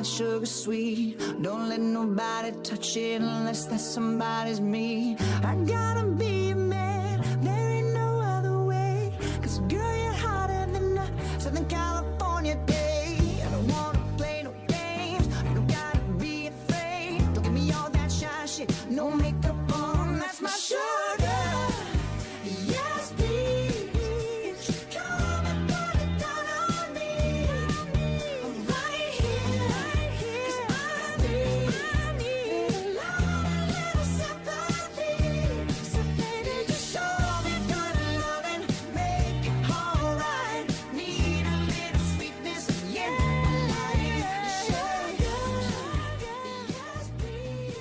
that sugar sweet. Don't let nobody touch it unless that somebody's me. I gotta be a man, there ain't no other way. 'Cause girl, you're hotter than a Southern California day. I don't wanna play no games, you don't gotta be afraid. Don't give me all that shy shit, no makeup on, that's my sugar. Yes, please, come and put it down on me. I'm right here, 'cause I need a love, a little sympathy. So baby, just show me good loving, make it alright. Need a little sweetness, yeah, like sugar. Yes, please,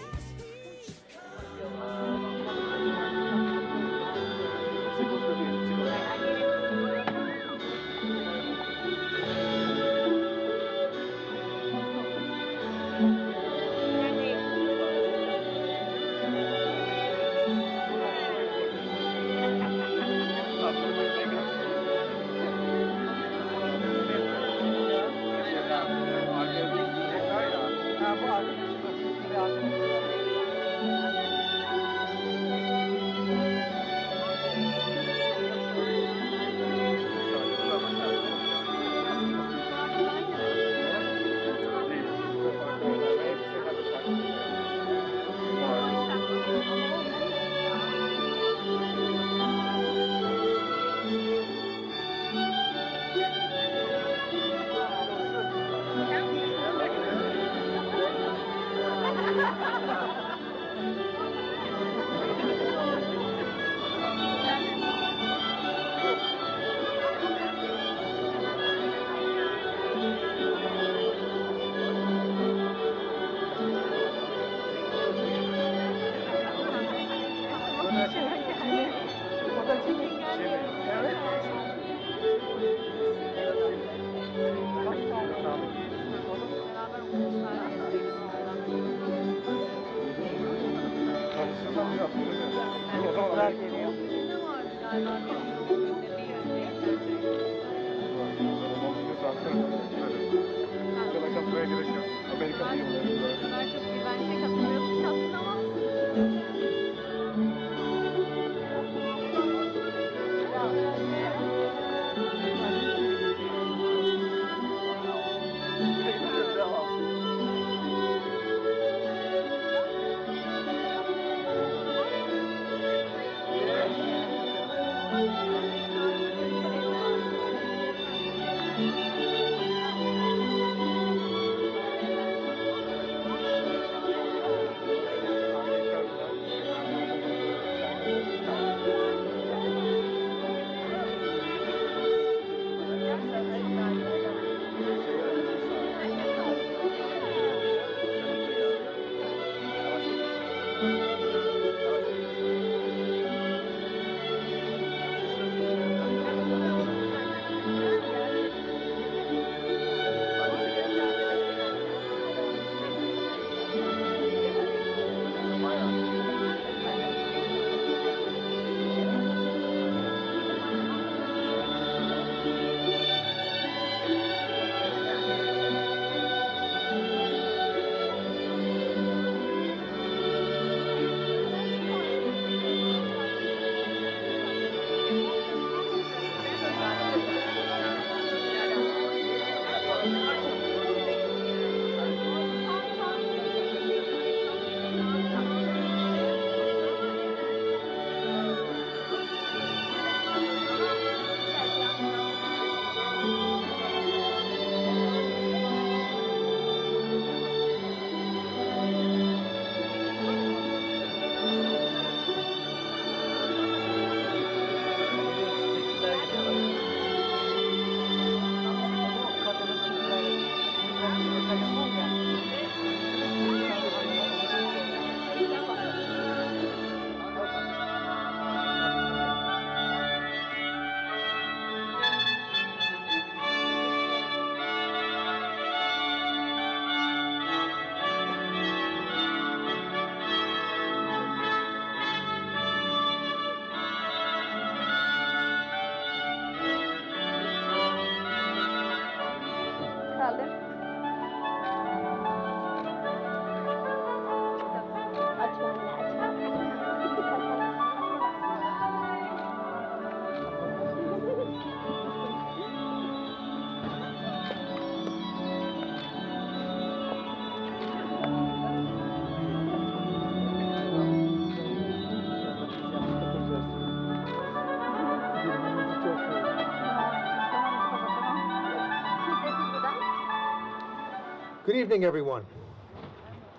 Good evening, everyone.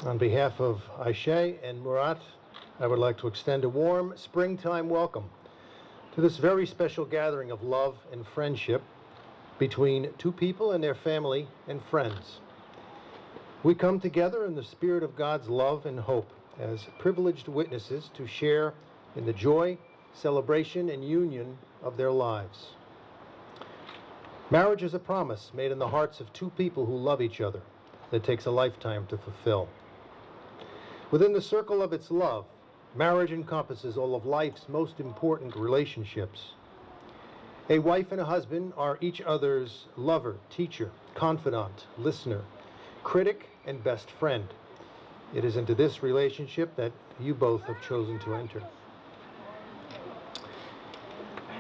On behalf of Aisha and Murat, I would like to extend a warm springtime welcome to this very special gathering of love and friendship between two people and their family and friends. We come together in the spirit of God's love and hope as privileged witnesses to share in the joy, celebration, and union of their lives. Marriage is a promise made in the hearts of two people who love each other that takes a lifetime to fulfill. Within the circle of its love, marriage encompasses all of life's most important relationships. A wife and a husband are each other's lover, teacher, confidant, listener, critic, and best friend. It is into this relationship that you both have chosen to enter.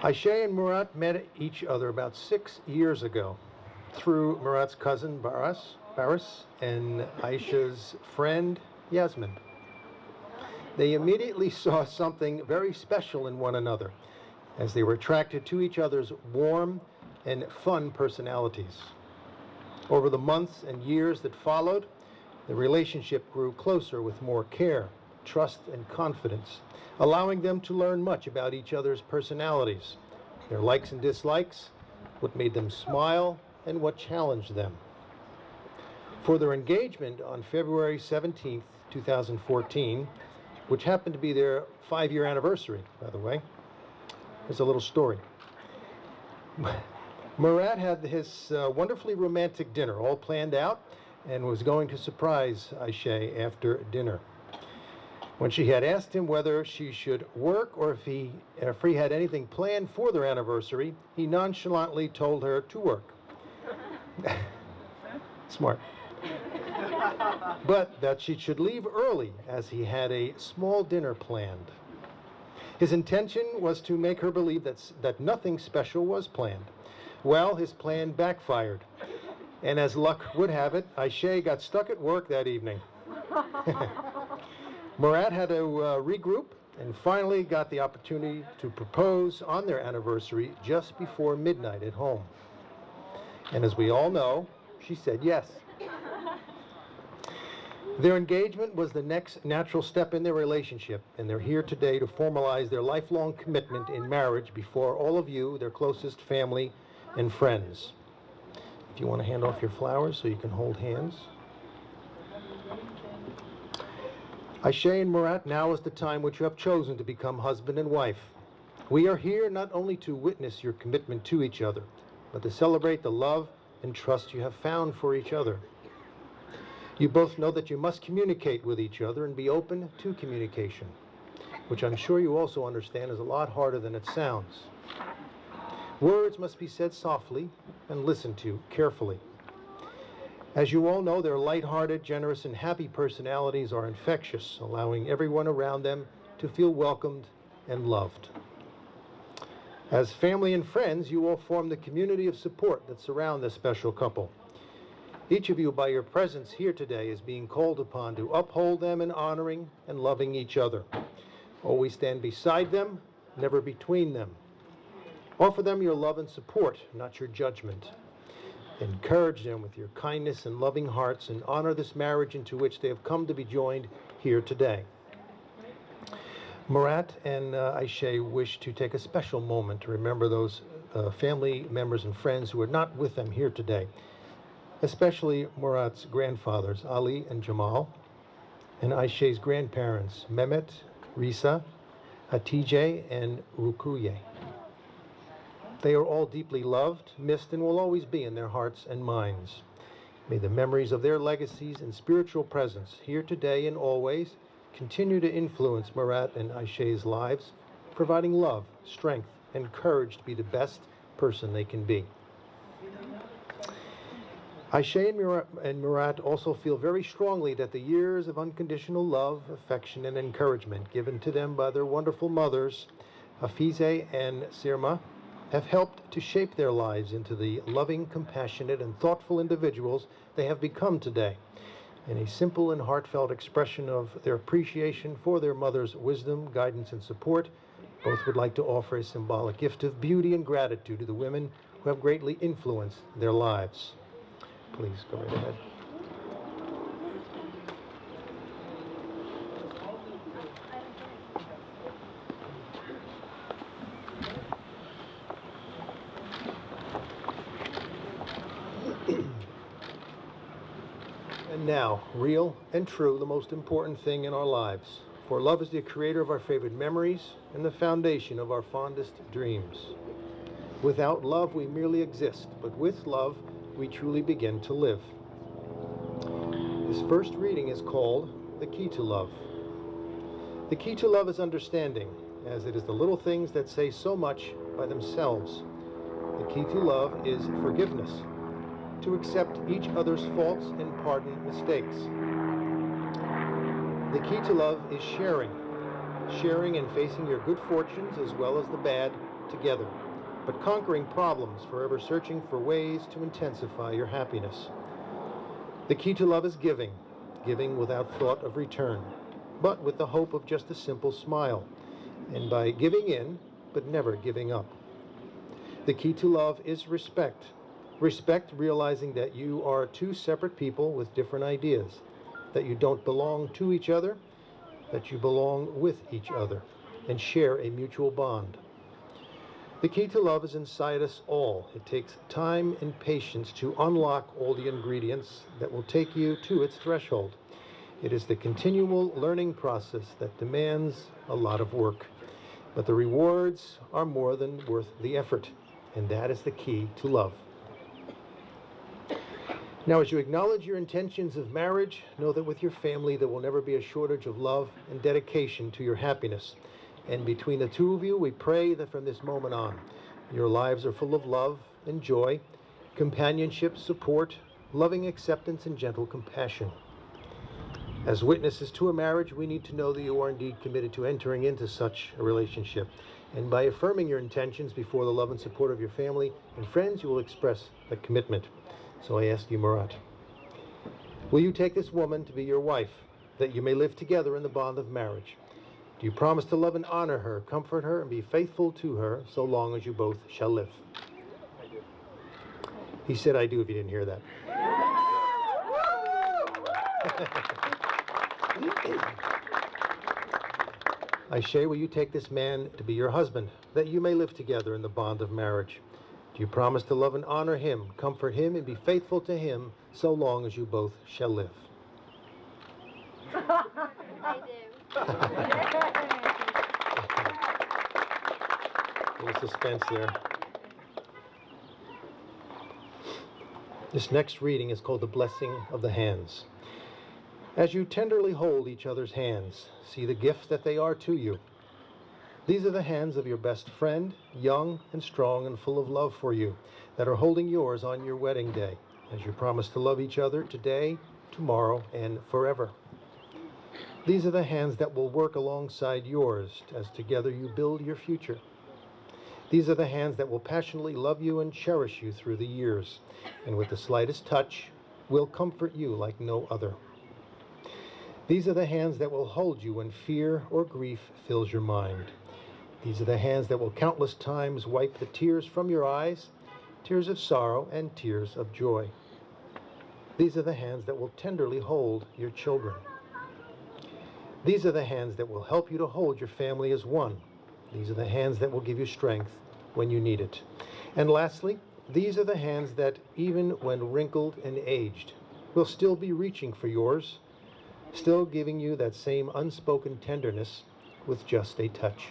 Aisha and Murat met each other about 6 years ago through Murat's cousin Baris and Aisha's friend Yasmin. They immediately saw something very special in one another as they were attracted to each other's warm and fun personalities. Over the months and years that followed, the relationship grew closer with more care, trust, and confidence, allowing them to learn much about each other's personalities, their likes and dislikes, what made them smile, and what challenged them. For their engagement on February 17th, 2014, which happened to be their 5-year anniversary, by the way, there's a little story. Murat had his wonderfully romantic dinner all planned out and was going to surprise Aisha after dinner. When she had asked him whether she should work or if he had anything planned for their anniversary, he nonchalantly told her to work. Smart. But that she should leave early as he had a small dinner planned. His intention was to make her believe that nothing special was planned. Well, his plan backfired. And as luck would have it, Aisha got stuck at work that evening. Murat had to regroup and finally got the opportunity to propose on their anniversary just before midnight at home. And as we all know, she said yes. Their engagement was the next natural step in their relationship, and they're here today to formalize their lifelong commitment in marriage before all of you, their closest family and friends. If you want to hand off your flowers so you can hold hands. Aisha and Murat, now is the time which you have chosen to become husband and wife. We are here not only to witness your commitment to each other, but to celebrate the love and trust you have found for each other. You both know that you must communicate with each other and be open to communication, which I'm sure you also understand is a lot harder than it sounds. Words must be said softly and listened to carefully. As you all know, their lighthearted, generous, and happy personalities are infectious, allowing everyone around them to feel welcomed and loved. As family and friends, you all form the community of support that surround this special couple. Each of you, by your presence here today, is being called upon to uphold them in honoring and loving each other. Always stand beside them, never between them. Offer them your love and support, not your judgment. Encourage them with your kindness and loving hearts, and honor this marriage into which they have come to be joined here today. Murat and Aisha wish to take a special moment to remember those family members and friends who are not with them here today, especially Murat's grandfathers, Ali and Jamal, and Aisha's grandparents, Mehmet, Risa, Hatice, and Rukuye. They are all deeply loved, missed, and will always be in their hearts and minds. May the memories of their legacies and spiritual presence here today and always continue to influence Murat and Aisha's lives, providing love, strength, and courage to be the best person they can be. Aisha and Murat also feel very strongly that the years of unconditional love, affection, and encouragement given to them by their wonderful mothers, Hafize and Sirma, have helped to shape their lives into the loving, compassionate, and thoughtful individuals they have become today. In a simple and heartfelt expression of their appreciation for their mother's wisdom, guidance, and support, both would like to offer a symbolic gift of beauty and gratitude to the women who have greatly influenced their lives. Please go right ahead. And now, real and true, the most important thing in our lives. For love is the creator of our favorite memories and the foundation of our fondest dreams. Without love, we merely exist, but with love, we truly begin to live. This first reading is called The Key to Love. The key to love is understanding, as it is the little things that say so much by themselves. The key to love is forgiveness, to accept each other's faults and pardon mistakes. The key to love is sharing and facing your good fortunes as well as the bad together, but conquering problems, forever searching for ways to intensify your happiness. The key to love is giving without thought of return, but with the hope of just a simple smile, and by giving in, but never giving up. The key to love is respect, realizing that you are two separate people with different ideas, that you don't belong to each other, that you belong with each other, and share a mutual bond. The key to love is inside us all. It takes time and patience to unlock all the ingredients that will take you to its threshold. It is the continual learning process that demands a lot of work, but the rewards are more than worth the effort, and that is the key to love. Now, as you acknowledge your intentions of marriage, know that with your family there will never be a shortage of love and dedication to your happiness. And between the two of you, we pray that from this moment on, your lives are full of love and joy, companionship, support, loving acceptance, and gentle compassion. As witnesses to a marriage, we need to know that you are indeed committed to entering into such a relationship. And by affirming your intentions before the love and support of your family and friends, you will express that commitment. So I ask you, Murat, will you take this woman to be your wife, that you may live together in the bond of marriage? Do you promise to love and honor her, comfort her, and be faithful to her so long as you both shall live? I do. He said, I do, if you didn't hear that. Aisha, will you take this man to be your husband, that you may live together in the bond of marriage? Do you promise to love and honor him, comfort him, and be faithful to him so long as you both shall live? I do. A little suspense there. This next reading is called The Blessing of the Hands. As you tenderly hold each other's hands, see the gifts that they are to you. These are the hands of your best friend, young and strong and full of love for you, that are holding yours on your wedding day, as you promise to love each other today, tomorrow, and forever. These are the hands that will work alongside yours as together you build your future. These are the hands that will passionately love you and cherish you through the years, and with the slightest touch, will comfort you like no other. These are the hands that will hold you when fear or grief fills your mind. These are the hands that will countless times wipe the tears from your eyes, tears of sorrow and tears of joy. These are the hands that will tenderly hold your children. These are the hands that will help you to hold your family as one. These are the hands that will give you strength when you need it. And lastly, these are the hands that, even when wrinkled and aged, will still be reaching for yours, still giving you that same unspoken tenderness with just a touch.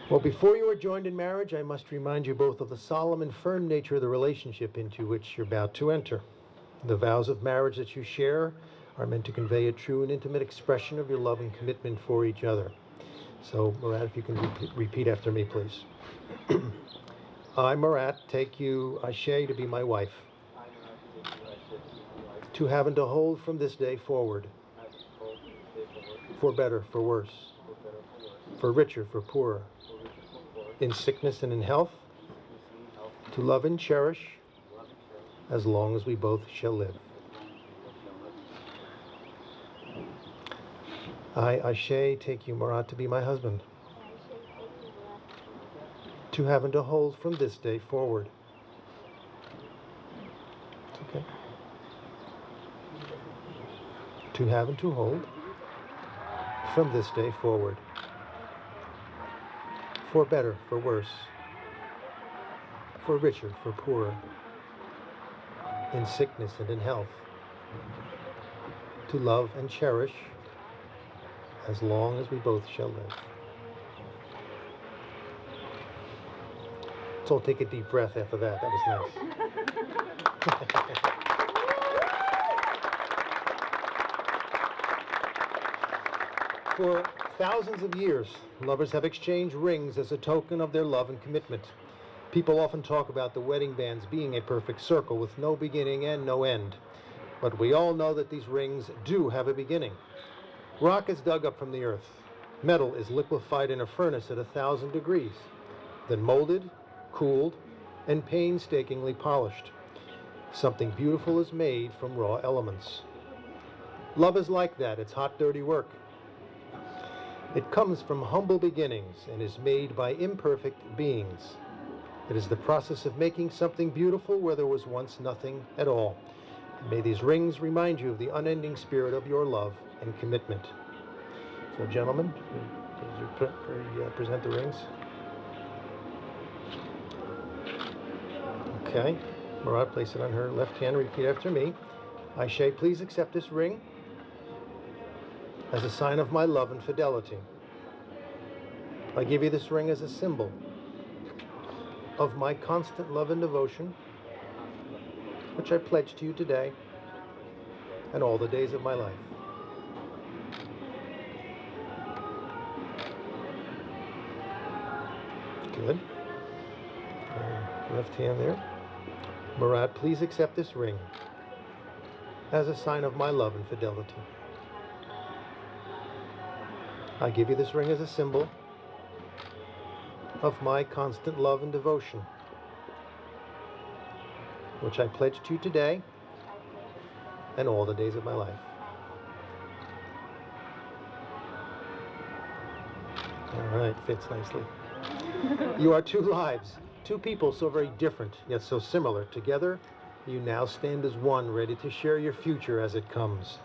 Well, before you are joined in marriage, I must remind you both of the solemn and firm nature of the relationship into which you're about to enter. The vows of marriage that you share are meant to convey a true and intimate expression of your love and commitment for each other. So, Murat, if you can repeat after me, please. I, Murat, take you, Aisha, to be my wife, to have and to hold from this day forward, for better, for worse, for richer, for poorer, in sickness and in health, to love and cherish, as long as we both shall live. I, Aisha, take you, Murat, to be my husband, to have and to hold from this day forward. It's okay. To have and to hold from this day forward, for better, for worse, for richer, for poorer, in sickness and in health, to love and cherish as long as we both shall live. Let's all take a deep breath after that. That was nice. For thousands of years, lovers have exchanged rings as a token of their love and commitment. People often talk about the wedding bands being a perfect circle with no beginning and no end. But we all know that these rings do have a beginning. Rock is dug up from the earth. Metal is liquefied in a furnace at 1,000 degrees, then molded, cooled, and painstakingly polished. Something beautiful is made from raw elements. Love is like that. It's hot, dirty work. It comes from humble beginnings and is made by imperfect beings. It is the process of making something beautiful where there was once nothing at all. And may these rings remind you of the unending spirit of your love and commitment. So, gentlemen, present the rings. Okay. Murat, place it on her left hand. Repeat after me. Aisha, please accept this ring as a sign of my love and fidelity. I give you this ring as a symbol of my constant love and devotion, which I pledge to you today and all the days of my life. Good. Left hand there. Murat, please accept this ring as a sign of my love and fidelity. I give you this ring as a symbol of my constant love and devotion, which I pledge to you today and all the days of my life. All right, fits nicely. You are two lives, two people so very different, yet so similar. Together, you now stand as one, ready to share your future as it comes.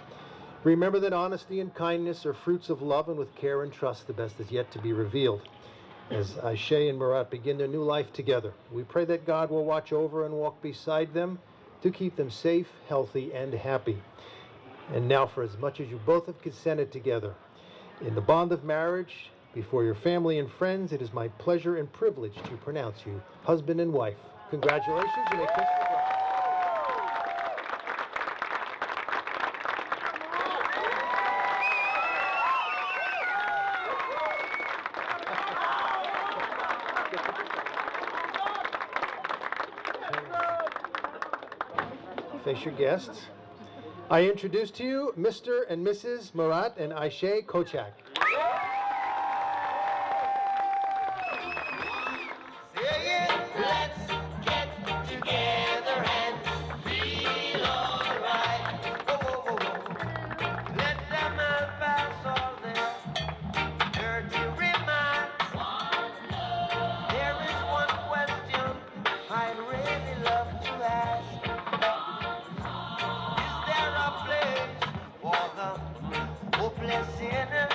Remember that honesty and kindness are fruits of love, and with care and trust, the best is yet to be revealed. As Aisha and Murat begin their new life together, we pray that God will watch over and walk beside them to keep them safe, healthy, and happy. And now, for as much as you both have consented together in the bond of marriage, before your family and friends, it is my pleasure and privilege to pronounce you husband and wife. Congratulations, and a kiss the bride. Face your guests. I introduce to you Mr. and Mrs. Murat and Aisha Kochak. Hopeless sinners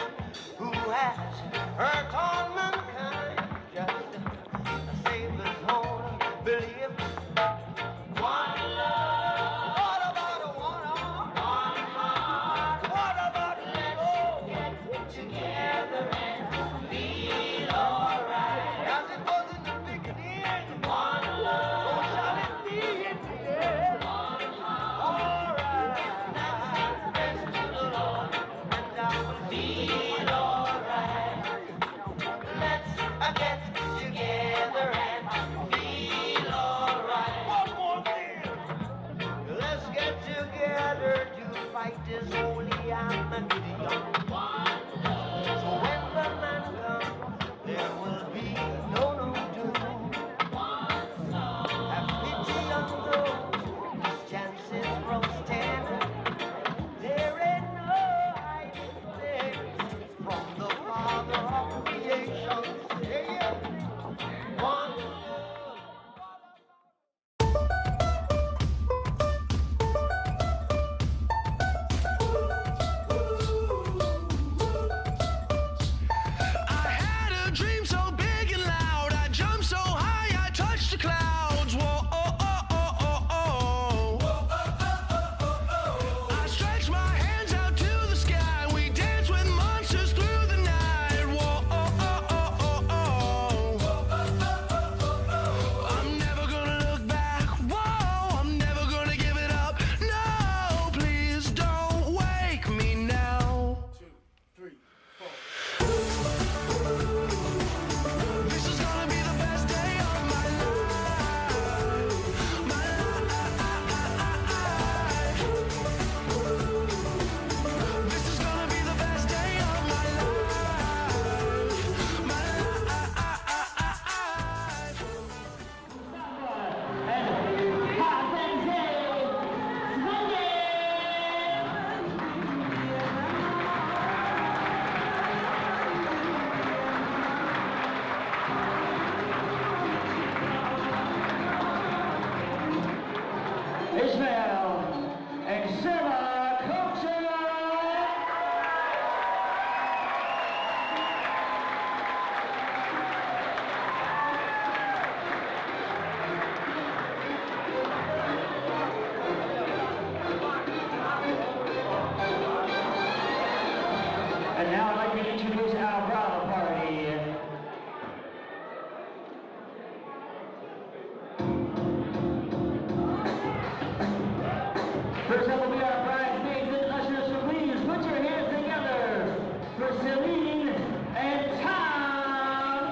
And now I'd like to introduce our bridal party. First up will be our bridesmaids and ushers, so please put your hands together for Celine and Tom.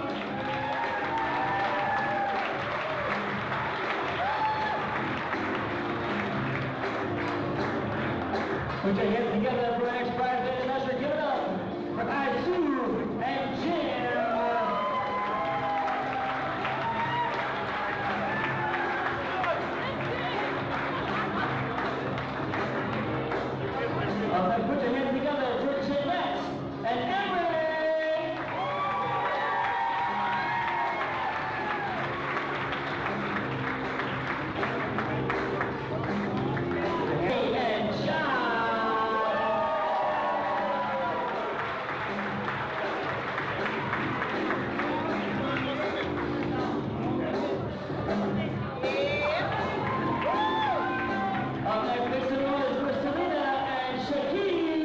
Put your hands together for our next bridesmaid and usher. Give it up for Sue and Jim. Put your hands together for Jeanette and Emery. Hey, and John. Up next, make some noise for Selena and Shaquille.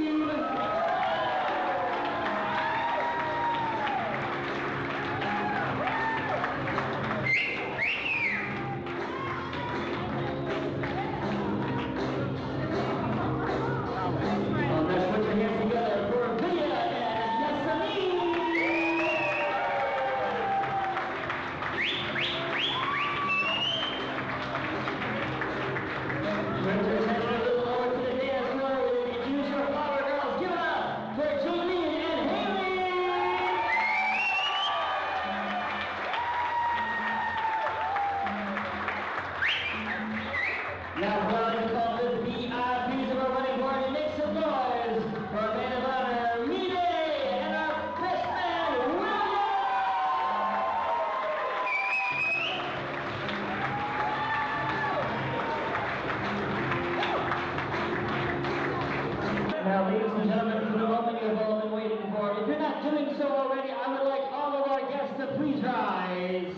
Let's put your hands together for Via and Yasmin. Bring your attention a little over to the dance floor where you can use your flower girls. Give it up for Julie and Haley. Now, proud to call this VIPs of our running board and make some noise for our man of honor, Mine, and our best man, William. Now, ladies and gentlemen, for the moment you've all been waiting for, if you're not doing so already, I would like all of our guests to please rise.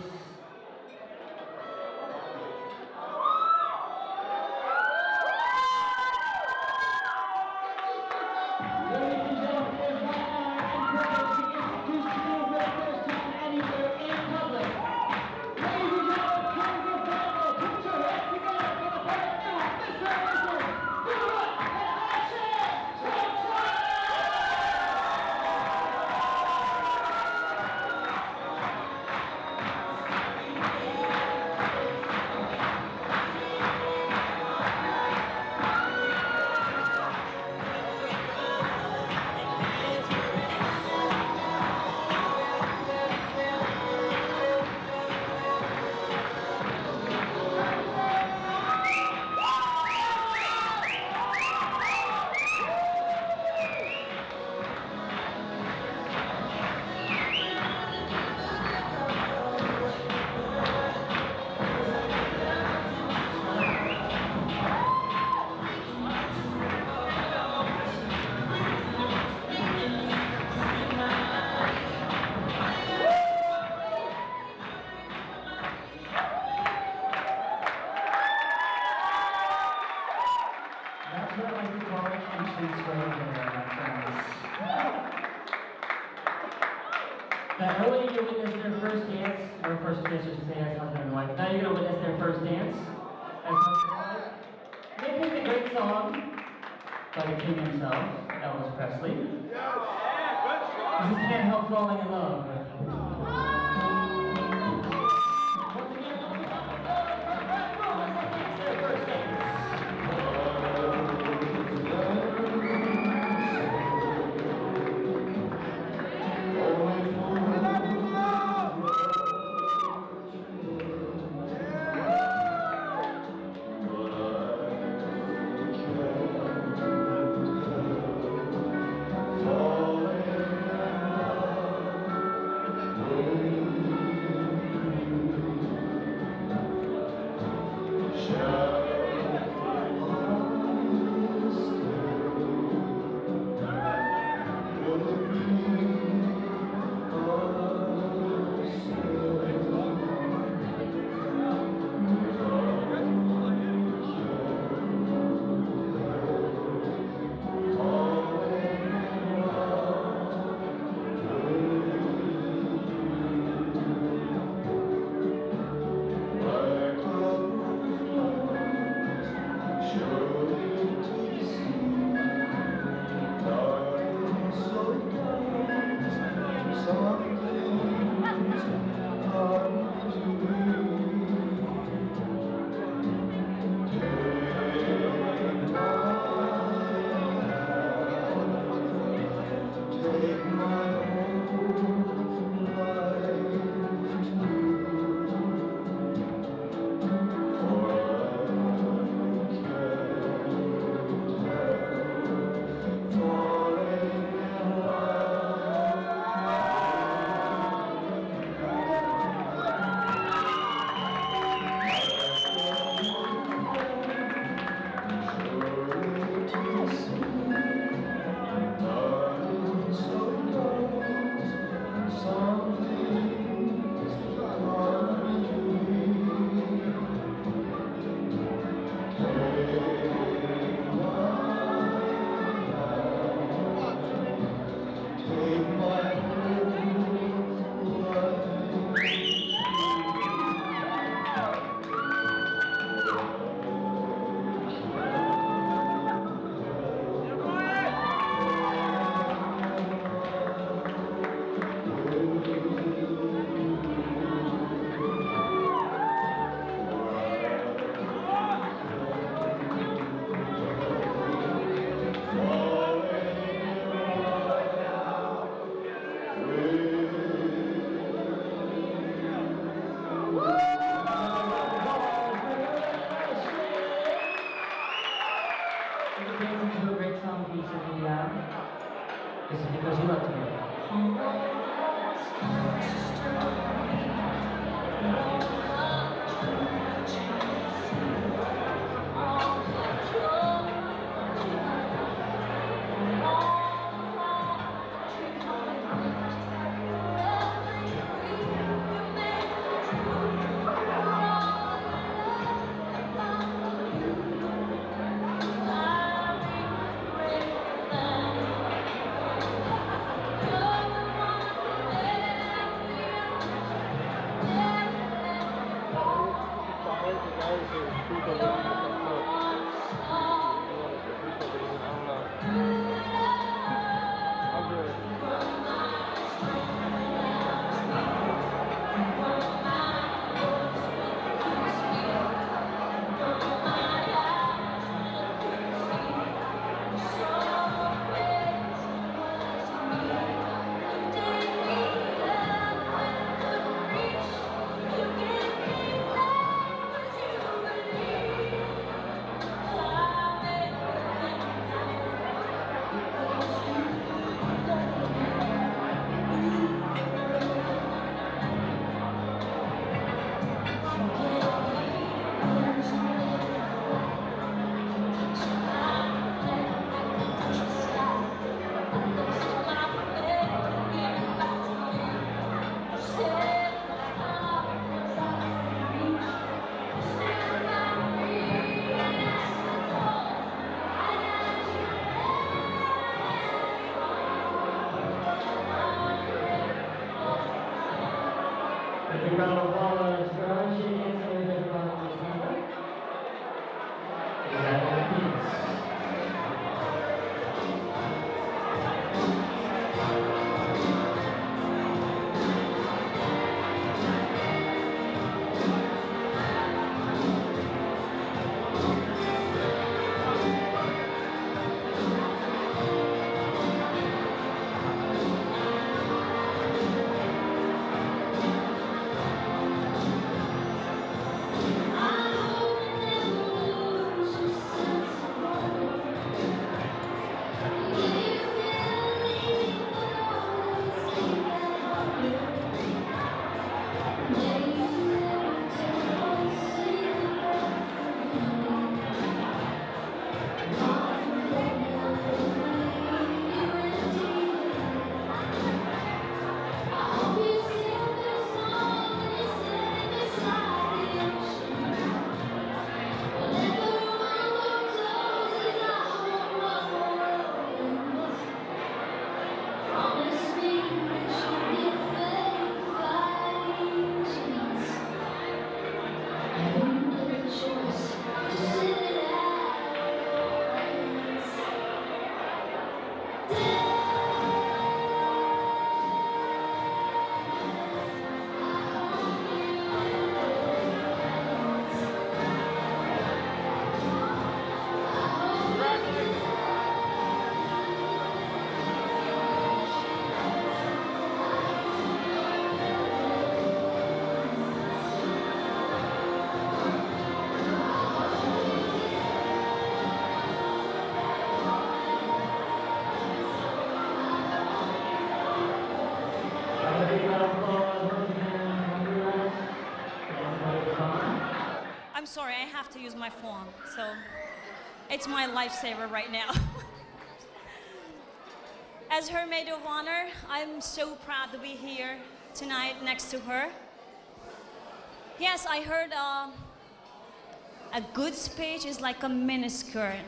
Ladies and gentlemen, it is my honor and privilege to introduce to you for the first time anywhere in public. Ladies and gentlemen, Kings of Rockleigh, put your hands together for the brand new Mr. and Mrs. Photobooth and Ashley Thompson! That's what I like to call it, entry straight there, my friends. Now, earlier you witnessed their first dance, or first kiss, I should say, as husband and wife. Now you're going to witness their first dance, as husband and wife. They picked a great song by the king himself, Elvis Presley. This is Can't Help Falling in Love. Once again, let's welcome the front row as they dance their first dance. I'm sorry, I have to use my phone, so it's my lifesaver right now. As her maid of honor, I'm so proud to be here tonight next to her. Yes, I heard a good speech is like a miniskirt.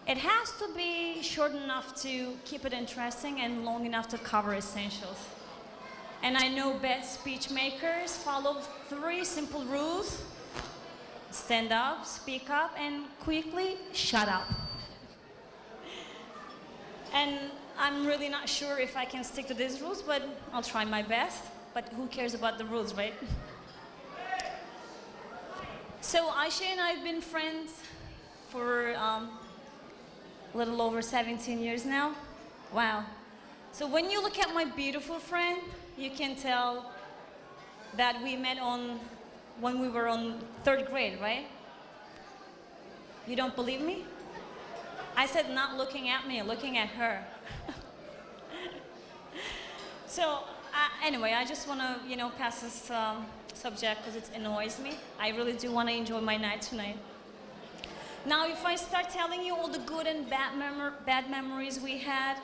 It has to be short enough to keep it interesting and long enough to cover essentials. And I know best speech makers follow 3 simple rules. Stand up, speak up, and quickly shut up. And I'm really not sure if I can stick to these rules, but I'll try my best. But who cares about the rules, right? So Aisha and I have been friends for a little over 17 years now. Wow. So when you look at my beautiful friend, you can tell that we met when we were on 3rd grade, right? You don't believe me? I said not looking at me, looking at her. So anyway, I just want to, pass this subject because it annoys me. I really do want to enjoy my night tonight. Now, if I start telling you all the good and bad memories we had,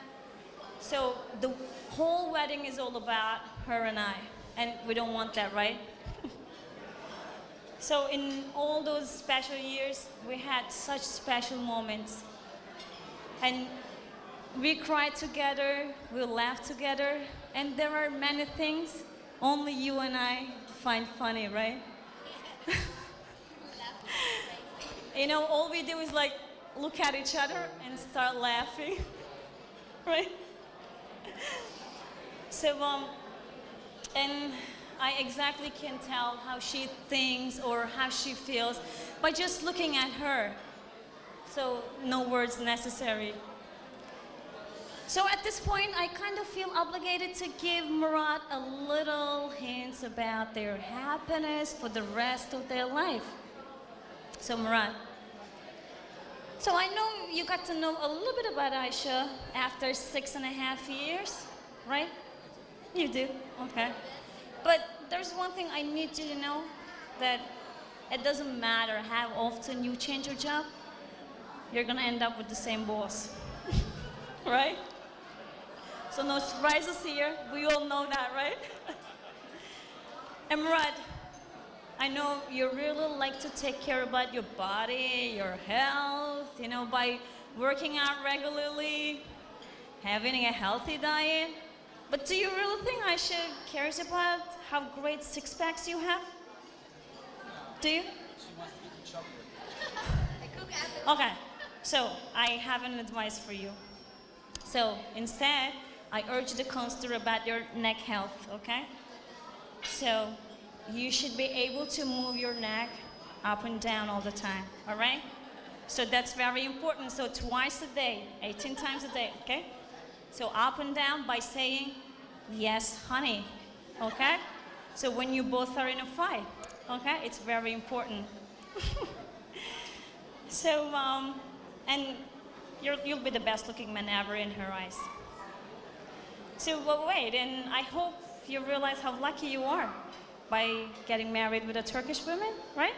so the whole wedding is all about her and I, and we don't want that, right? So in all those special years, we had such special moments. And we cried together, we laughed together, and there are many things only you and I find funny, right? You know, all we do is like look at each other and start laughing, right? So, and I exactly can tell how she thinks or how she feels by just looking at her. So, no words necessary. So at this point, I kind of feel obligated to give Murat a little hints about their happiness for the rest of their life. So Murat, so I know you got to know a little bit about Aisha after 6.5 years, right? You do, okay. But there's one thing I need you to know, that it doesn't matter how often you change your job, you're gonna end up with the same boss, right? So no surprises here, we all know that, right? And Murat, I know you really like to take care about your body, your health, you know, by working out regularly, having a healthy diet. But do you really think Aisha cares about how great six-packs you have? Do you? She wants to eat chocolate. I cook at the Okay, so I have an advice for you. So instead, I urge you to consider about your neck health, okay? So you should be able to move your neck up and down all the time, all right? So that's very important. So twice a day, 18 times a day, okay? So up and down by saying, yes, honey, okay? So when you both are in a fight, okay? It's very important. So, and you'll be the best looking man ever in her eyes. So, but wait, and I hope you realize how lucky you are by getting married with a Turkish woman, right?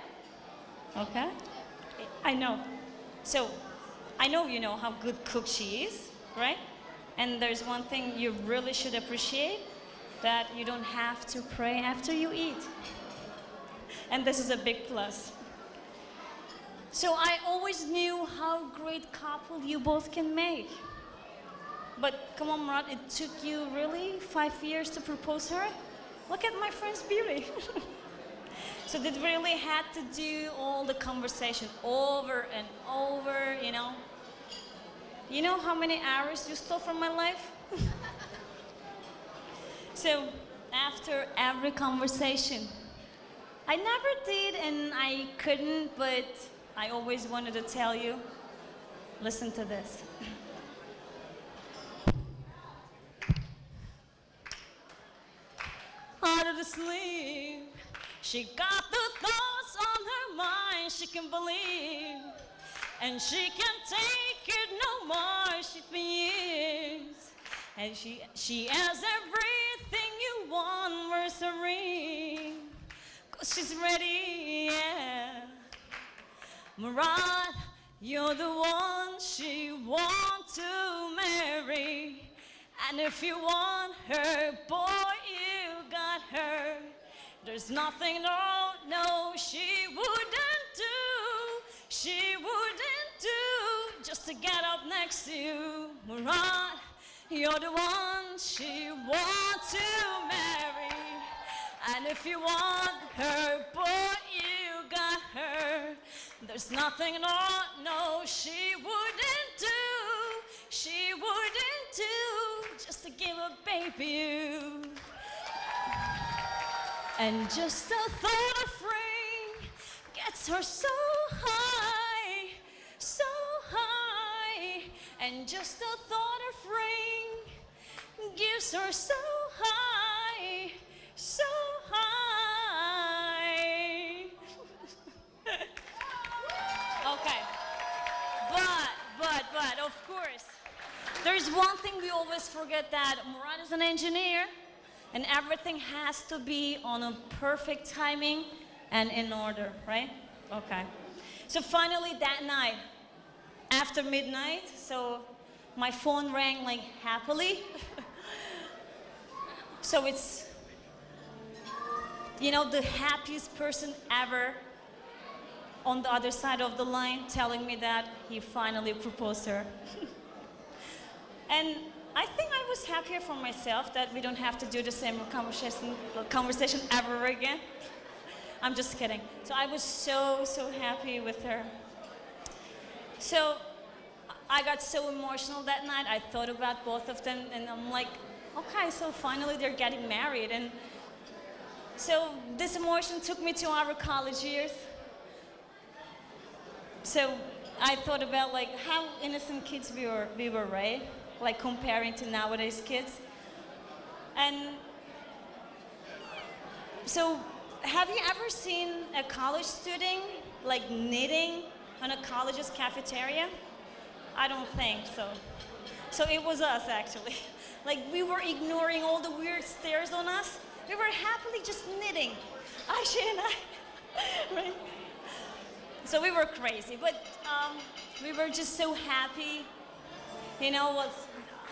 Okay? I know. So, I know you know how good cook she is, right? And there's one thing you really should appreciate, that you don't have to pray after you eat. And this is a big plus. So I always knew how great couple you both can make. But come on, Murat, it took you really 5 years to propose her? Look at my friend's beauty. So they really had to do all the conversation over and over, you know? You know how many hours you stole from my life? So after every conversation, I never did and I couldn't, but I always wanted to tell you, listen to this. Out of the sleep, she got the thoughts on her mind she can believe, and she can't take it no more. She's been years, and she has everything you want. Where's the ring? 'Cause she's ready, yeah. Murat, you're the one she wants to marry, and if you want her, boy, you got her. There's nothing, no, she wouldn't do. She wouldn't do just to get up next to you. Murat, you're the one she wants to marry, and if you want her, boy, you got her. There's nothing, no, she wouldn't do. She wouldn't do just to give a baby you. And just the thought of ring gets her so high, so high. And just the thought of ring gives her so high, so high. Okay, but of course, there's one thing we always forget, that Murat is an engineer, and everything has to be on a perfect timing and in order, right? Okay. So finally that night, after midnight, so my phone rang like happily. So it's, you know, the happiest person ever on the other side of the line telling me that he finally proposed her. And I think I was happier for myself that we don't have to do the same conversation ever again. I'm just kidding. So I was so happy with her. So I got so emotional that night. I thought about both of them, and I'm like, okay, so finally they're getting married. And so this emotion took me to our college years. So I thought about like how innocent kids we were, right? Like comparing to nowadays kids. And so have you ever seen a college student like knitting on a college's cafeteria? I don't think so. So it was us actually. Like we were ignoring all the weird stares on us. We were happily just knitting. Ayşe and I, right? So we were crazy, but we were just so happy. You know,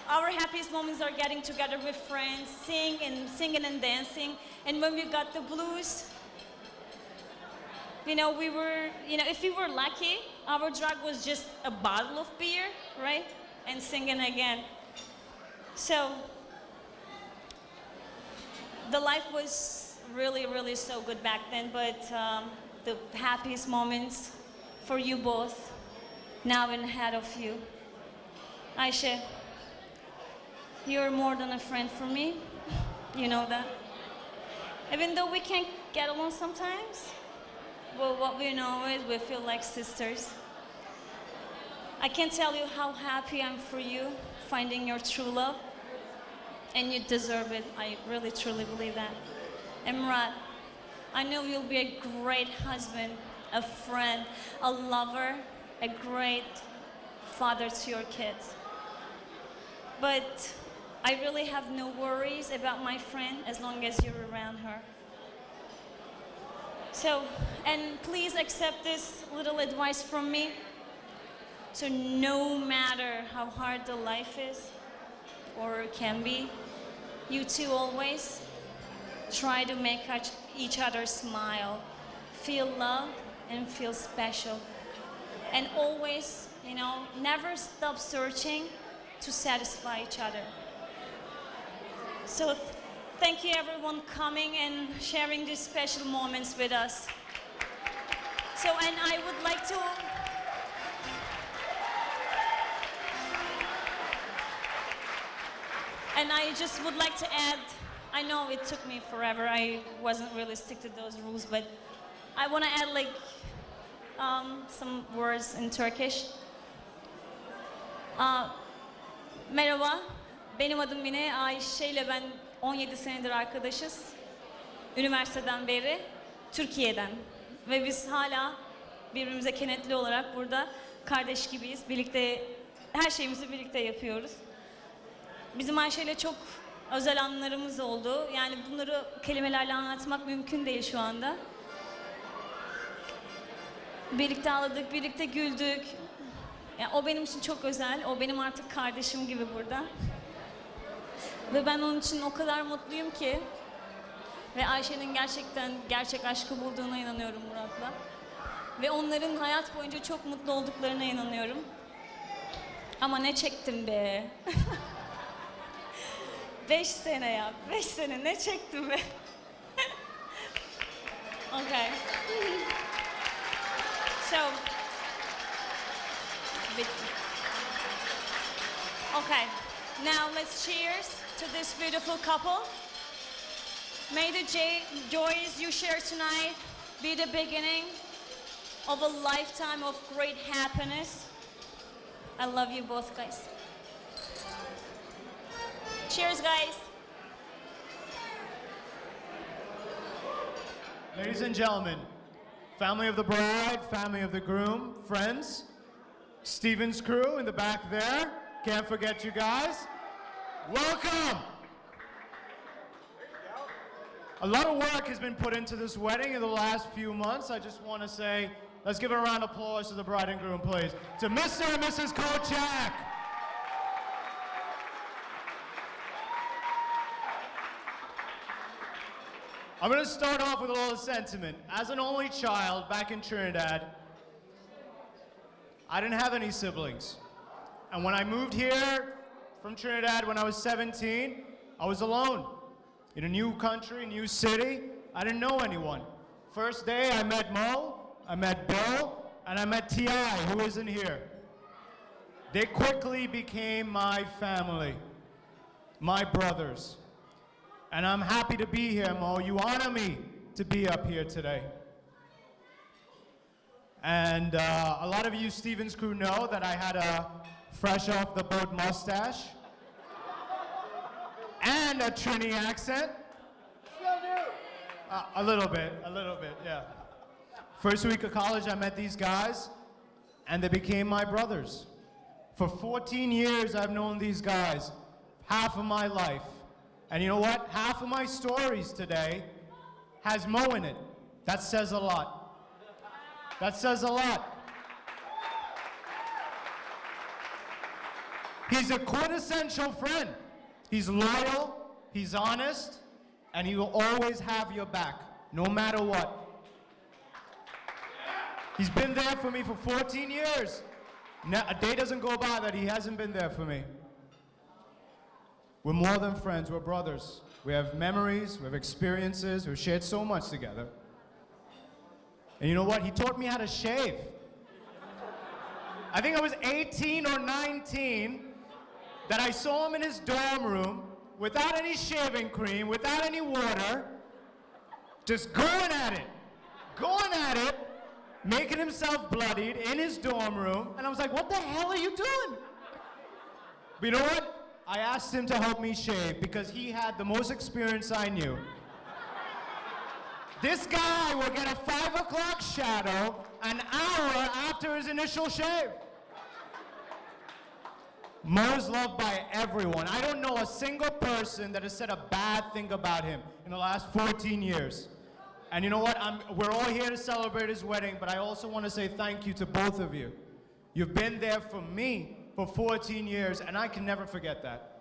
our happiest moments are getting together with friends, singing and dancing. And when we got the blues, you know, if we were lucky, our drug was just a bottle of beer, right? And singing again. So the life was really, really so good back then, but the happiest moments for you both, now and ahead of you. Ayşe, you're more than a friend for me. You know that. Even though we can't get along sometimes, well, what we know is we feel like sisters. I can't tell you how happy I'm for you finding your true love, and you deserve it. I really, truly believe that. And Murat, I know you'll be a great husband, a friend, a lover, a great father to your kids. But I really have no worries about my friend as long as you're around her. So, and please accept this little advice from me. So no matter how hard the life is, or can be, you two always try to make each other smile, feel loved and feel special. And always, you know, never stop searching to satisfy each other. So thank you everyone coming and sharing these special moments with us. So, and I would like to, and I just would like to add, I know it took me forever, I wasn't really stick to those rules, but I want to add like some words in Turkish. Merhaba, benim adım Mine. Ayşe ile ben 17 senedir arkadaşız. Üniversiteden beri, Türkiye'den. Ve biz hala birbirimize kenetli olarak burada kardeş gibiyiz. Birlikte, her şeyimizi birlikte yapıyoruz. Bizim Ayşe ile çok özel anılarımız oldu. Yani bunları kelimelerle anlatmak mümkün değil şu anda. Birlikte ağladık, birlikte güldük. Yani o benim için çok özel. O benim artık kardeşim gibi burada. Ve ben onun için o kadar mutluyum ki. Ve Ayşe'nin gerçekten gerçek aşkı bulduğuna inanıyorum Murat'la. Ve onların hayat boyunca çok mutlu olduklarına inanıyorum. Ama ne çektim be. 5 sene ya, 5 sene ne çektim be. Okay. So, okay, now let's cheers to this beautiful couple. May the joys you share tonight be the beginning of a lifetime of great happiness. I love you both, guys. Cheers, guys. Ladies and gentlemen, family of the bride, family of the groom, friends, Stephen's crew in the back there, can't forget you guys. Welcome! A lot of work has been put into this wedding in the last few months. I just want to say, let's give a round of applause to the bride and groom, please. To Mr. and Mrs. Kochak. I'm going to start off with a little sentiment. As an only child back in Trinidad, I didn't have any siblings. And when I moved here from Trinidad when I was 17, I was alone. In a new country, new city, I didn't know anyone. First day I met Mo, I met Bill, and I met T.I., who isn't here. They quickly became my family, my brothers. And I'm happy to be here, Mo. You honor me to be up here today. And a lot of you Stevens crew know that I had a fresh off the boat mustache and a Trini accent. Still do. A little bit, yeah. First week of college, I met these guys, and they became my brothers. For 14 years, I've known these guys, half of my life. And you know what? Half of my stories today has Mo in it. That says a lot. That says a lot. He's a quintessential friend. He's loyal, he's honest, and he will always have your back, no matter what. He's been there for me for 14 years. A day doesn't go by that he hasn't been there for me. We're more than friends, we're brothers. We have memories, we have experiences, we've shared so much together. And you know what? He taught me how to shave. I think I was 18 or 19 that I saw him in his dorm room without any shaving cream, without any water, just going at it, making himself bloodied in his dorm room. And I was like, what the hell are you doing? But you know what? I asked him to help me shave because he had the most experience I knew. This guy will get a 5 o'clock shadow an hour after his initial shave. Mo's loved by everyone. I don't know a single person that has said a bad thing about him in the last 14 years. And you know what? We're all here to celebrate his wedding, but I also want to say thank you to both of you. You've been there for me for 14 years, and I can never forget that.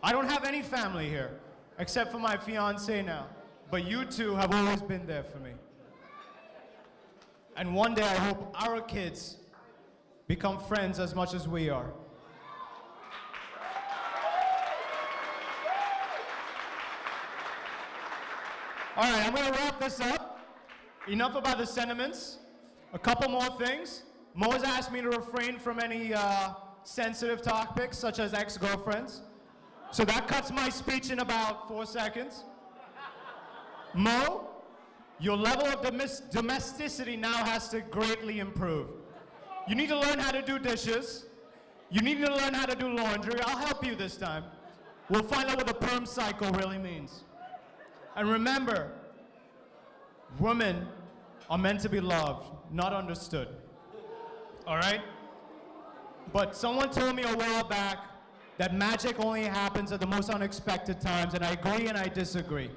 I don't have any family here, except for my fiance now. But you two have always been there for me. And one day I hope our kids become friends as much as we are. All right, I'm going to wrap this up. Enough about the sentiments. A couple more things. Mo has asked me to refrain from any sensitive topics, such as ex-girlfriends. So that cuts my speech in about 4 seconds. Mo, your level of domesticity now has to greatly improve. You need to learn how to do dishes. You need to learn how to do laundry. I'll help you this time. We'll find out what the perm cycle really means. And remember, women are meant to be loved, not understood. All right? But someone told me a while back that magic only happens at the most unexpected times, and I agree and I disagree.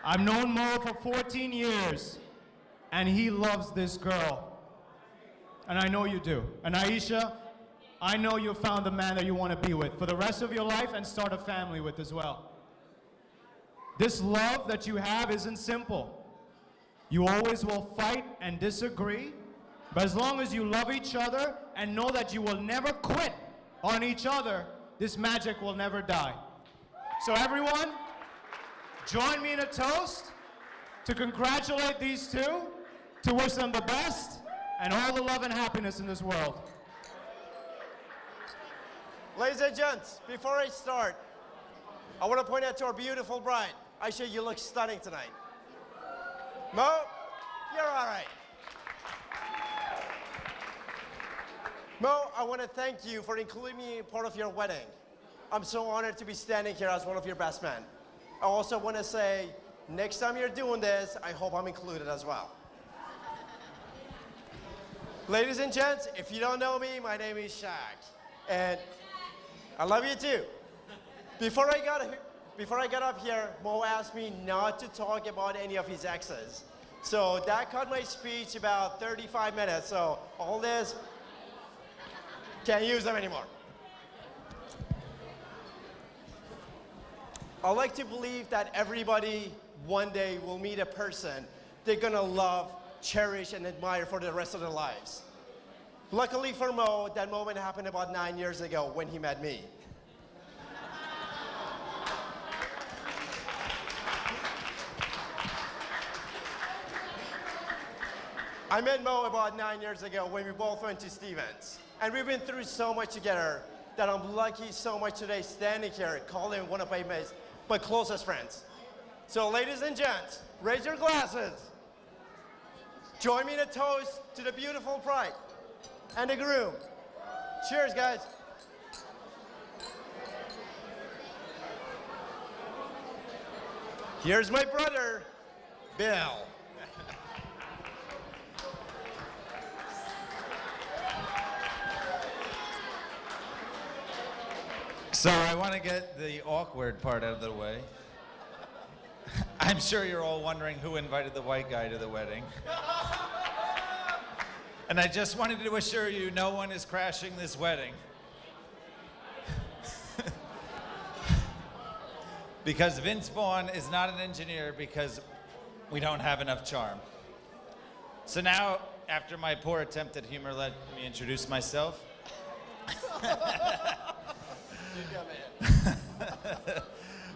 I've known Mo for 14 years, and he loves this girl. And I know you do. And Aisha, I know you found the man that you want to be with for the rest of your life and start a family with as well. This love that you have isn't simple. You always will fight and disagree, but as long as you love each other and know that you will never quit on each other, this magic will never die. So everyone, join me in a toast to congratulate these two, to wish them the best and all the love and happiness in this world. Ladies and gents, before I start, I want to point out to our beautiful bride. Aisha, you look stunning tonight. Mo, you're all right. Mo, I want to thank you for including me in part of your wedding. I'm so honored to be standing here as one of your best men. I also want to say, next time you're doing this, I hope I'm included as well. Ladies and gents, if you don't know me, my name is Shaq, and I love you too. Before I got up here, Mo asked me not to talk about any of his exes. So that cut my speech about 35 minutes, so all this, can't use them anymore. I like to believe that everybody one day will meet a person they're gonna love, cherish, and admire for the rest of their lives. Luckily for Mo, that moment happened about 9 years ago when he met me. I met Mo about 9 years ago when we both went to Stevens. And we've been through so much together that I'm lucky so much today standing here calling one of my closest friends. So ladies and gents, raise your glasses. Join me in a toast to the beautiful bride and the groom. Cheers, guys. Here's my brother, Bill. So I want to get the awkward part out of the way. I'm sure you're all wondering who invited the white guy to the wedding. And I just wanted to assure you, no one is crashing this wedding. Because Vince Vaughn is not an engineer because we don't have enough charm. So now, after my poor attempt at humor, let me introduce myself.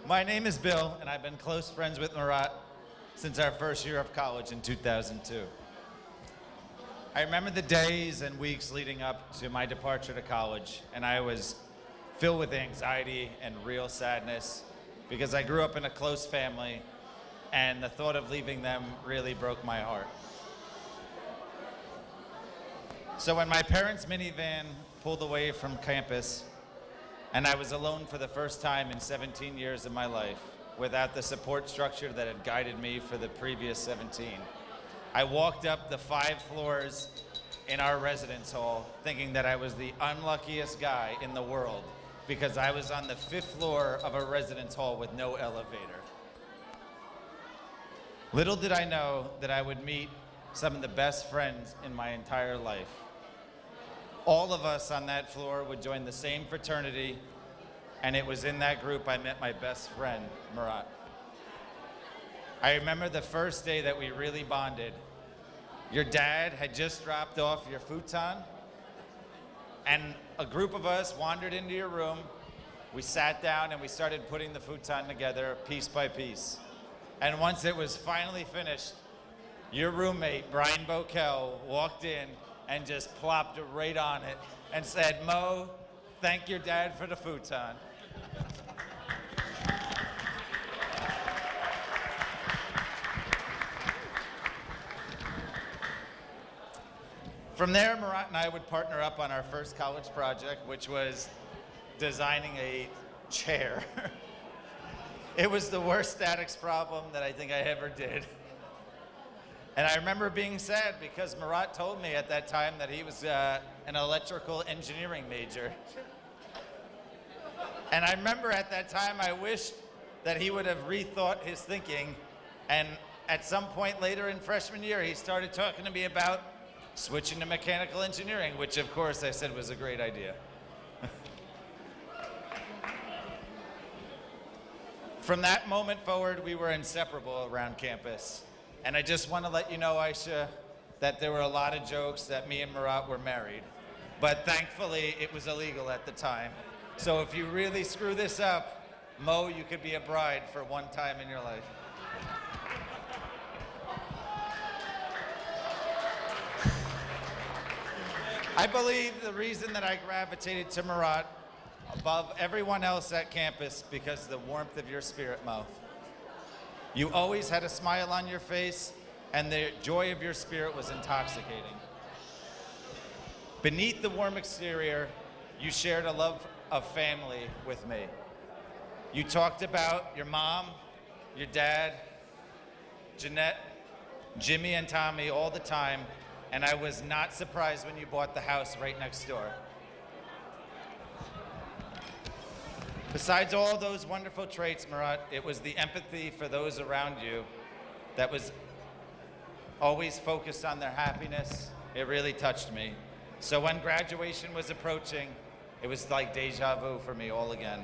My name is Bill, and I've been close friends with Murat since our first year of college in 2002. I remember the days and weeks leading up to my departure to college, and I was filled with anxiety and real sadness because I grew up in a close family, and the thought of leaving them really broke my heart. So when my parents' minivan pulled away from campus, and I was alone for the first time in 17 years of my life, without the support structure that had guided me for the previous 17. I walked up the 5 floors in our residence hall thinking that I was the unluckiest guy in the world because I was on the 5th floor of a residence hall with no elevator. Little did I know that I would meet some of the best friends in my entire life. All of us on that floor would join the same fraternity, and it was in that group I met my best friend, Murat. I remember the first day that we really bonded. Your dad had just dropped off your futon, and a group of us wandered into your room. We sat down and we started putting the futon together piece by piece. And once it was finally finished, your roommate, Brian Bokel, walked in and just plopped right on it and said, "Mo, thank your dad for the futon." From there, Murat and I would partner up on our first college project, which was designing a chair. It was the worst statics problem that I think I ever did. And I remember being sad because Murat told me at that time that he was an electrical engineering major. And I remember at that time I wished that he would have rethought his thinking. And at some point later in freshman year, he started talking to me about switching to mechanical engineering, which of course I said was a great idea. From that moment forward, we were inseparable around campus. And I just want to let you know, Aisha, that there were a lot of jokes that me and Murat were married. But thankfully, it was illegal at the time. So if you really screw this up, Mo, you could be a bride for one time in your life. I believe the reason that I gravitated to Murat above everyone else at campus because of the warmth of your spirit, Mo. You always had a smile on your face, and the joy of your spirit was intoxicating. Beneath the warm exterior, you shared a love of family with me. You talked about your mom, your dad, Jeanette, Jimmy, and Tommy all the time, and I was not surprised when you bought the house right next door. Besides all those wonderful traits, Murat, it was the empathy for those around you that was always focused on their happiness. It really touched me. So when graduation was approaching, it was like deja vu for me all again.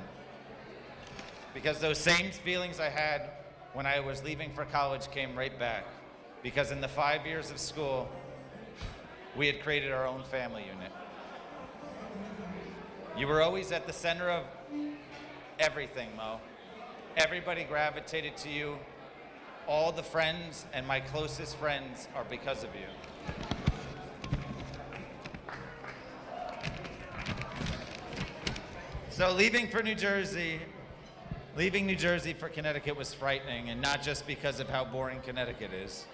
Because those same feelings I had when I was leaving for college came right back. Because in the 5 years of school, we had created our own family unit. You were always at the center of everything, Mo. Everybody gravitated to you. All the friends and my closest friends are because of you. So leaving New Jersey for Connecticut was frightening, and not just because of how boring Connecticut is.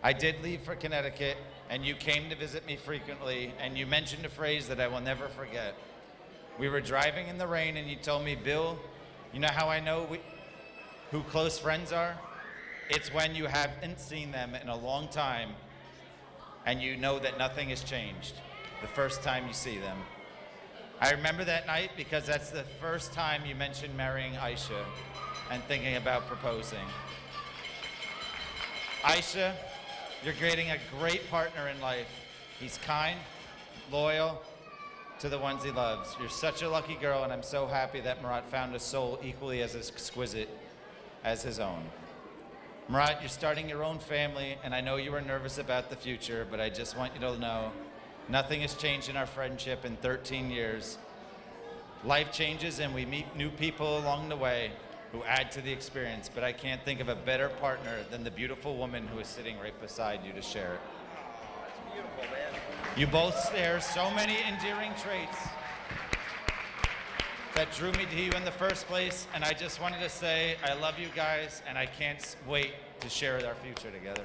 I did leave for Connecticut, and you came to visit me frequently, and you mentioned a phrase that I will never forget. We were driving in the rain, and you told me, Bill, you know how I know who close friends are? It's when you haven't seen them in a long time, and you know that nothing has changed the first time you see them. I remember that night because that's the first time you mentioned marrying Aisha and thinking about proposing. Aisha, you're creating a great partner in life. He's kind, loyal to the ones he loves. You're such a lucky girl, and I'm so happy that Murat found a soul equally as exquisite as his own. Murat, you're starting your own family, and I know you were nervous about the future, but I just want you to know nothing has changed in our friendship in 13 years. Life changes and we meet new people along the way who add to the experience, but I can't think of a better partner than the beautiful woman who is sitting right beside you to share it. It's beautiful, man. You both share so many endearing traits that drew me to you in the first place, and I just wanted to say I love you guys, and I can't wait to share our future together.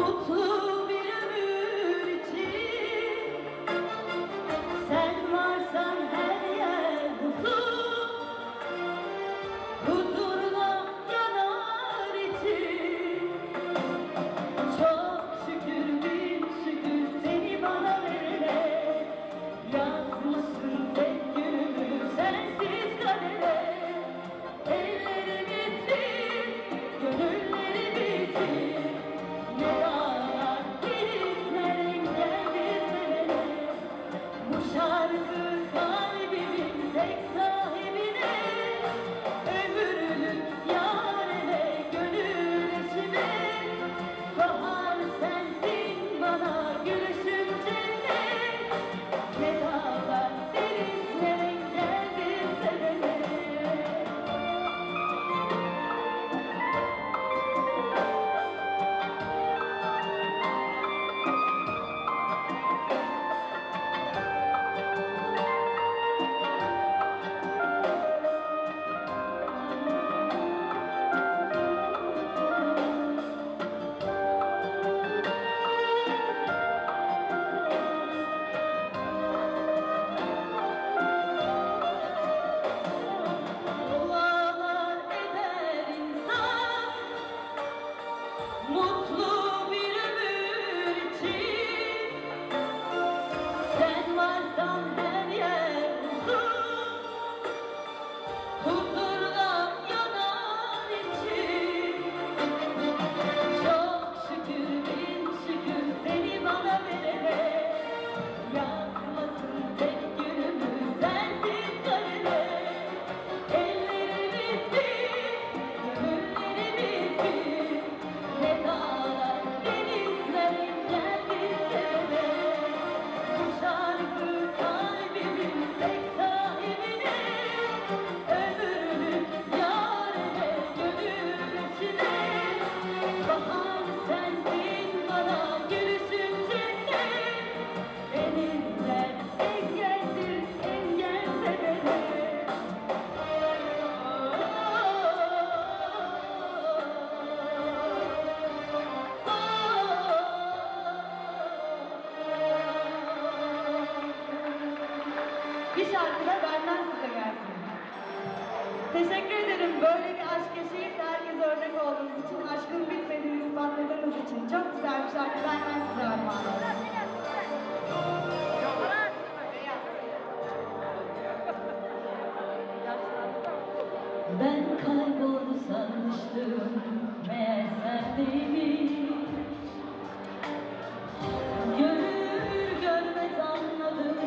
Mutlu bir ömür için sen varsan her yer huzur, huzurla yanar için. Çok şükür bin şükür seni bana verene, yazmışsın tek günümü sensiz kadere. Ellerimiz bir, gönüllerimiz bir, ne dağlar denizler engeldir sevene. Bu şarkı kalbimin tek sahibine, ömürlük yarine, gönül eşime. Bahar sensin bana gülüşün cennet, ne dağlar denizler engeldir sevene. Dualar eder insan mutlu bir ömür için. Sen varsan her yer huzur, huzurla yanar için. Çok şükür bin şükür seni bana verene, yazmasın tek günümü sensiz kadere. Ellerimiz bir, gönüllerimiz bir, ne dağlar denizler engeldir sevene. Bu şarkı kalbimin tek sahibine, ömürlük yarine, gönül eşine. Bahar sensin bana gülüşün cennet, denizler engeldir engel sevene. Bir şarkı da benden size gelsin. Teşekkür ederim böyle bir aşk yaşayıp da herkese örnek olduğunuz için, aşkın bitmediğini ispatladığınız için. Çok güzel bir şarkı benden size armağan olsun. Ben kayboldu sanmıştım, meğer sendeymiş. Görür görmez anladım.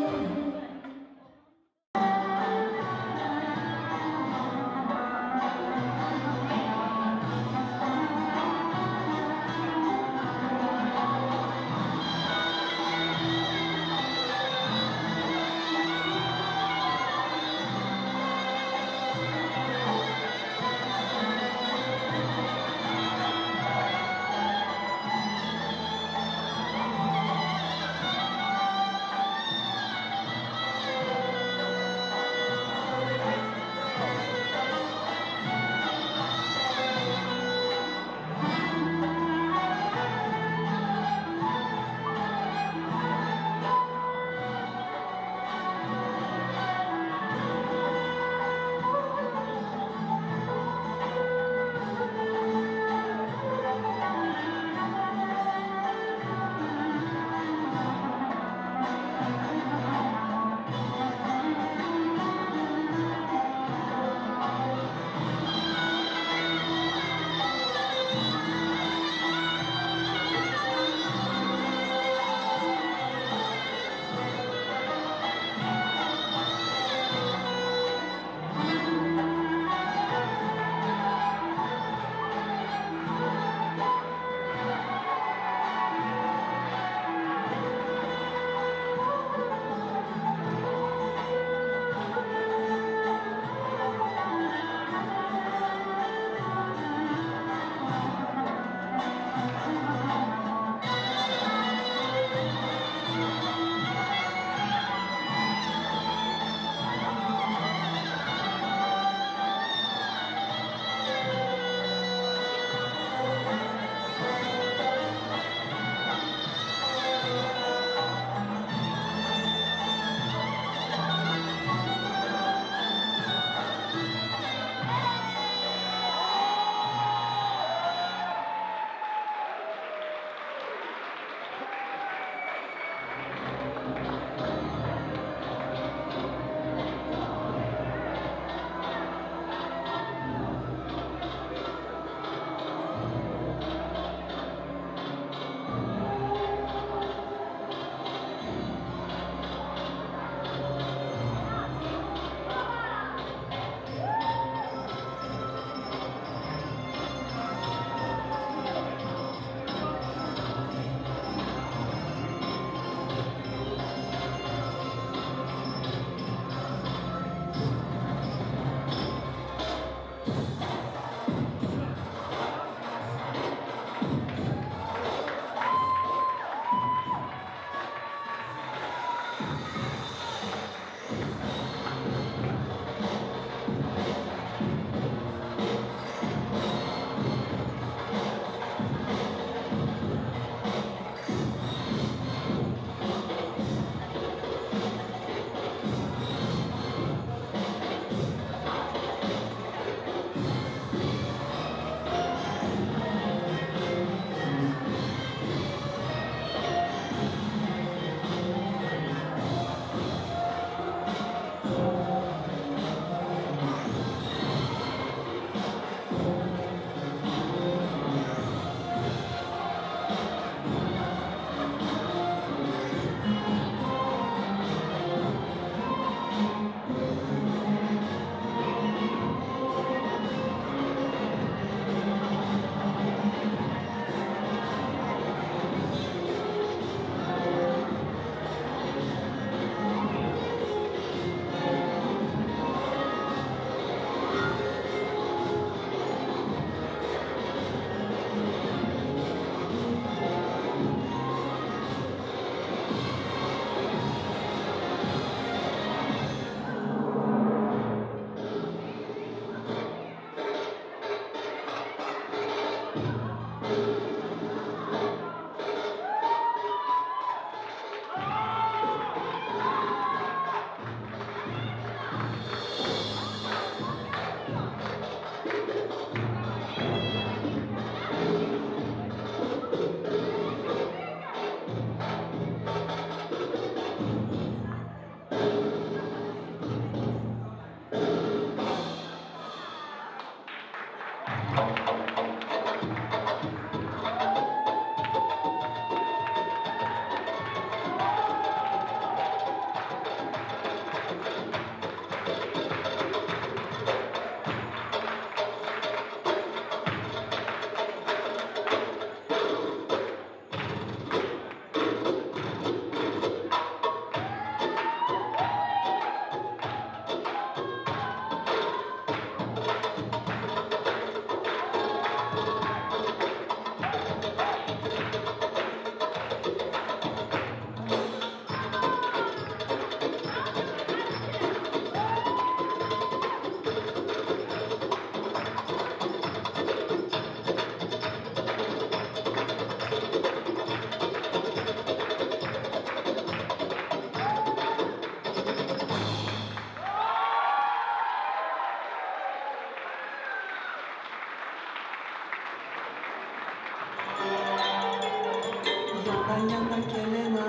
Yandan yana gelene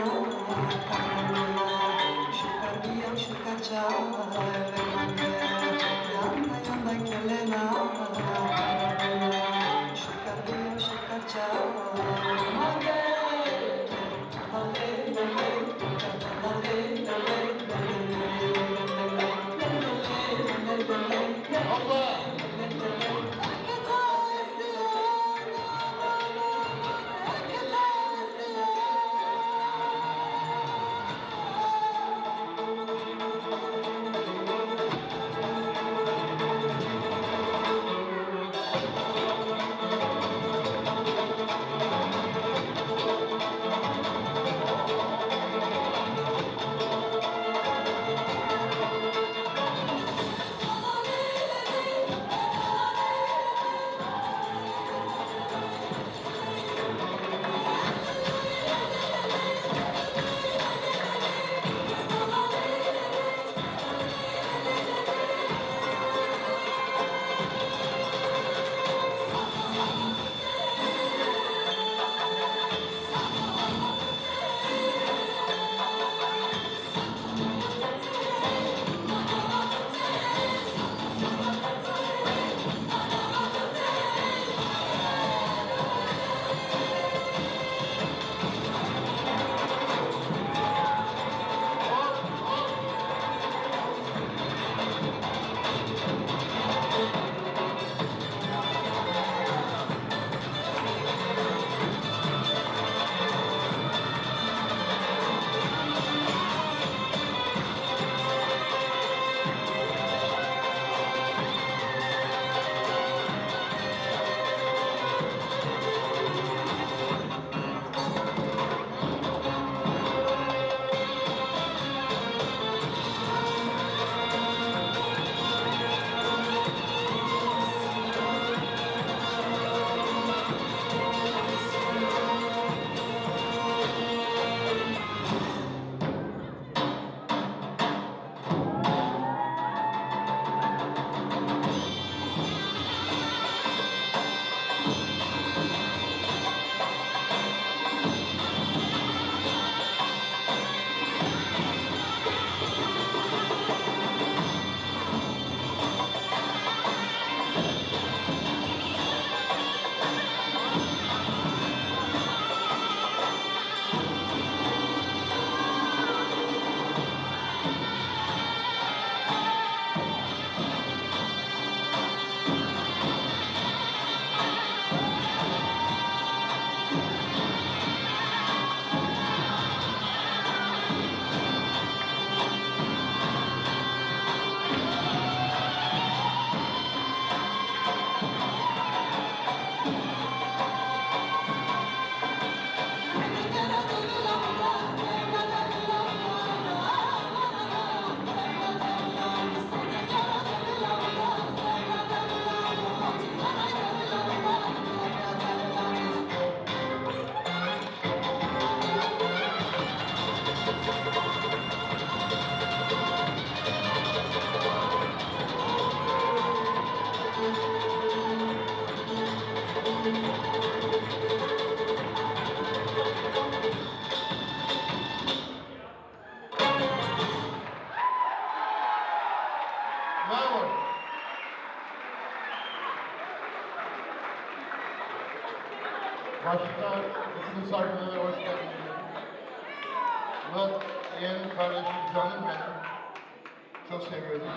şu kardiyan şu kaçar Yanda yanda gelene şu kardiyan şu kaçar Başta bütün saygılara hoş geldiniz. Murat, yeğenim kardeşim, canım benim. Çok seviyorum.